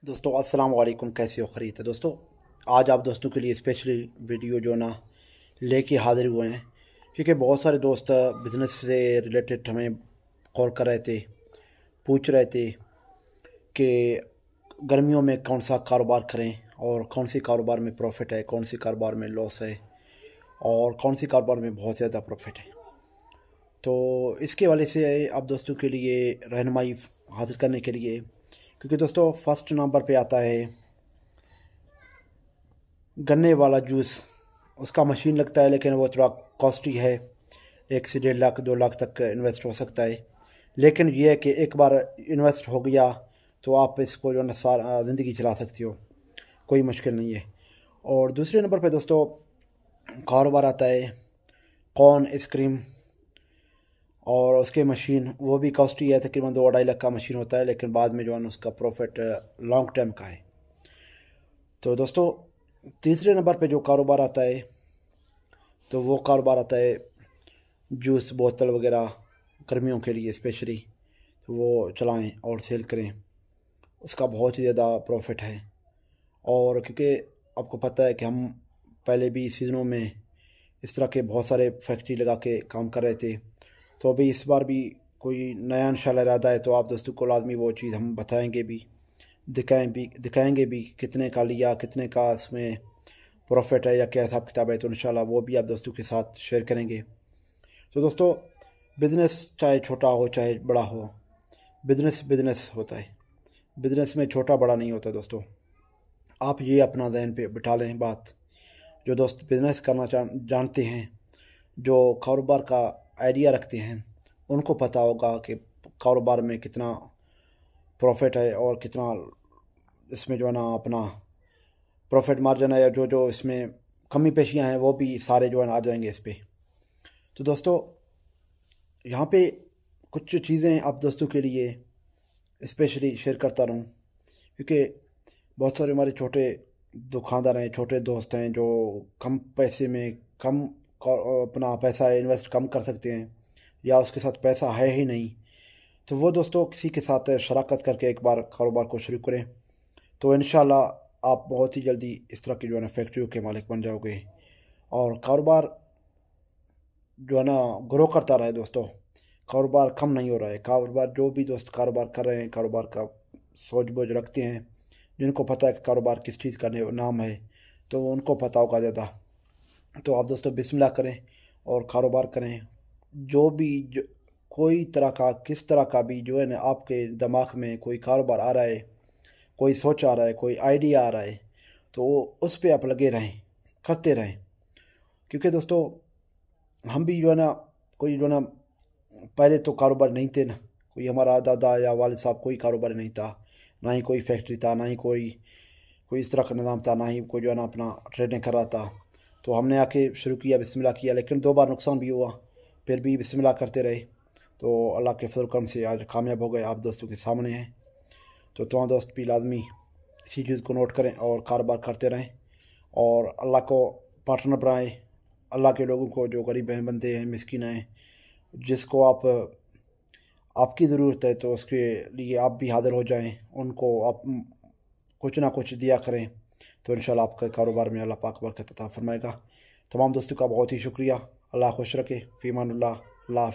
दोस्तों अस्सलाम वालेकुम। कैसे हो? खैरियत है दोस्तों। आज आप दोस्तों के लिए स्पेशली वीडियो जो ना लेके हाजिर हुए हैं, क्योंकि बहुत सारे दोस्त बिज़नेस से रिलेटेड हमें कॉल कर रहे थे, पूछ रहे थे कि गर्मियों में कौन सा कारोबार करें और कौन सी कारोबार में प्रॉफिट है, कौन सी कारोबार में लॉस है और कौन सी कारोबार में बहुत ज़्यादा प्रॉफिट है। तो इसके वाले से आप दोस्तों के लिए रहनुमाई हासिल करने के लिए, क्योंकि दोस्तों फर्स्ट नंबर पे आता है गन्ने वाला जूस। उसका मशीन लगता है लेकिन वो थोड़ा कॉस्टली है, 1 से 1.5 लाख 2 लाख तक इन्वेस्ट हो सकता है। लेकिन ये है कि एक बार इन्वेस्ट हो गया तो आप इसको जो है ना सारा ज़िंदगी चला सकती हो, कोई मुश्किल नहीं है। और दूसरे नंबर पे दोस्तों कारोबार आता है कॉर्न आइसक्रीम, और उसके मशीन वो भी कॉस्टली है, तकरीबन 2-2.5 लाख का मशीन होता है, लेकिन बाद में जो है ना उसका प्रॉफिट लॉन्ग टर्म का है। तो दोस्तों तीसरे नंबर पे जो कारोबार आता है तो वो कारोबार आता है जूस बोतल वगैरह, गर्मियों के लिए स्पेशली तो वो चलाएं और सेल करें, उसका बहुत ही ज़्यादा प्रॉफिट है। और क्योंकि आपको पता है कि हम पहले भी सीज़नों में इस तरह के बहुत सारे फैक्ट्री लगा के काम कर रहे थे, तो अभी इस बार भी कोई नया इंशाल्लाह इरादा है तो आप दोस्तों को लाजमी वो चीज़ हम बताएंगे भी, दिखाएंगे भी कितने का लिया, कितने का इसमें प्रॉफिट है या क्या हिसाब किताब है, तो इंशाल्लाह वो भी आप दोस्तों के साथ शेयर करेंगे। तो दोस्तों बिज़नेस चाहे छोटा हो चाहे बड़ा हो, बिज़नेस बिज़नेस होता है, बिज़नेस में छोटा बड़ा नहीं होता दोस्तों। आप ये अपना ज़हन पे बिठा लें बात। जो दोस्त बिज़नेस करना जानते हैं, जो कारोबार का आइडिया रखते हैं, उनको पता होगा कि कारोबार में कितना प्रॉफिट है और कितना इसमें जो है ना अपना प्रॉफिट मार्जिन है, या जो जो इसमें कमी पेशियाँ हैं वो भी सारे जो है ना आ जाएंगे इस पे। तो दोस्तों यहाँ पे कुछ चीज़ें आप दोस्तों के लिए स्पेशली शेयर करता रहूँ, क्योंकि बहुत सारे हमारे छोटे दुकानदार हैं, छोटे दोस्त हैं जो कम पैसे में कम अपना पैसा इन्वेस्ट कम कर सकते हैं, या उसके साथ पैसा है ही नहीं। तो वो दोस्तों किसी के साथ शराकत करके एक बार कारोबार को शुरू करें, तो इंशाल्लाह आप बहुत ही जल्दी इस तरह की जो है ना फैक्ट्रियों के मालिक बन जाओगे और कारोबार जो है ना ग्रो करता रहे दोस्तों। कारोबार कम नहीं हो रहा है, कारोबार जो भी दोस्त कारोबार कर रहे हैं, कारोबार का सोच बोझ रखते हैं, जिनको पता है कि कारोबार किस चीज़ का नाम है, तो उनको पता होगा ज़्यादा। तो आप दोस्तों बिस्मिल्लाह करें और कारोबार करें। जो भी कोई तरह का किस तरह का भी जो है ना आपके दिमाग में कोई कारोबार आ रहा है, कोई सोच आ रहा है, कोई आइडिया आ रहा है, तो उस पर आप लगे रहें, करते रहें। क्योंकि दोस्तों हम भी जो है ना कोई जो है ना पहले तो कारोबार नहीं थे ना, कोई हमारा दादा या वालिद साहब कोई कारोबार नहीं था, ना ही कोई फैक्ट्री था, ना ही कोई कोई इस तरह का निज़ाम था, ना ही कोई जो है ना अपना ट्रेडिंग कर रहा था। तो हमने आके शुरू किया, बिस्मिल्लाह किया, लेकिन 2 बार नुकसान भी हुआ, फिर भी बिस्मिल्लाह करते रहे। तो अल्लाह के फजल करम से आज कामयाब हो गए, आप दोस्तों के सामने हैं। तो तुम्हारा दोस्त भी लाजमी इसी चीज़ को नोट करें और कारोबार करते रहें और अल्लाह को पार्टनर बनाएं। अल्लाह के लोगों को जो गरीब बंदे हैं, मिस्किन हैं, जिसको आपकी ज़रूरत है तो उसके लिए आप भी हाज़िर हो जाएं, उनको आप कुछ ना कुछ दिया करें, तो इंशाल्लाह आपके कारोबार में अल्लाह पाक बरकत अता फरमाएगा। तमाम दोस्तों का बहुत ही शुक्रिया। अल्लाह खुश रखे। फ़ी अमानिल्लाह। अल्लाह।